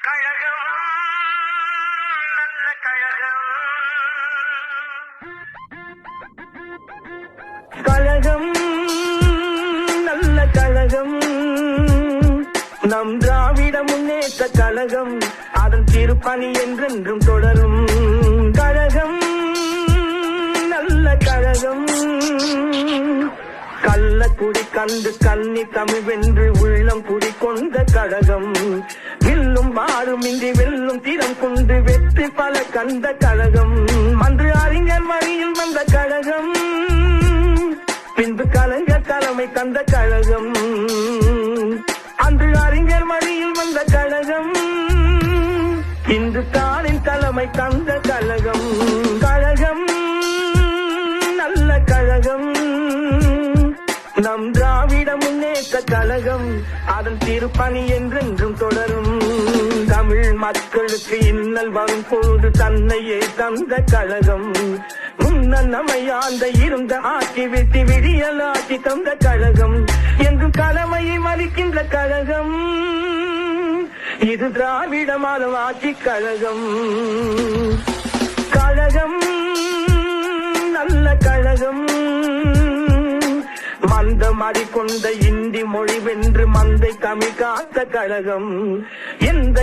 கழகம் நல்ல கழகம் கழகம் நல்ல கழகம் நம் திராவிட முன்னேற்ற கழகம் அதன் திருப்பணி என்றென்றும் தொடரும் கழகம் நல்ல கழகம் கள்ளக்குடி கண்டு கன்னி தமிழ் வென்று உள்ளம் குடி கொண்ட கழகம் வில்லும் மாறும் இன்றி வெல்லும் திறம் கொண்டு வெற்றி பல கண்ட கழகம் அன்று அறிஞர் வழியில் வந்த கழகம் பின்பு கலைஞர் தலைமை தந்த கழகம் அன்று அறிஞர் வழியில் வந்த கழகம் இன்று ஸ்டாலின் தலைமை தந்த கழகம் கழகம் நல்ல கழகம் நம் திராவிட முன்னேற்ற கழகம் அதன் திருப்பணி என்றென்றும் தொடரும் தமிழ் மக்களுக்கு இன்னல் வரும் பொழுது தன்னையே தந்த கழகம் முன்னர் நம்மையாண்ட இருந்த ஆட்சி விட்டு விடியலாட்சி தந்த கழகம் என்றும் கடமையை மதிக்கின்ற கழகம் இது திராவிட மாதம் ஆட்சி கழகம் கழகம் நல்ல கழகம் மந்தமடி கொண்ட இந்தி மொழி வென்று மந்தை தமிழ் காத்த கழகம் எந்த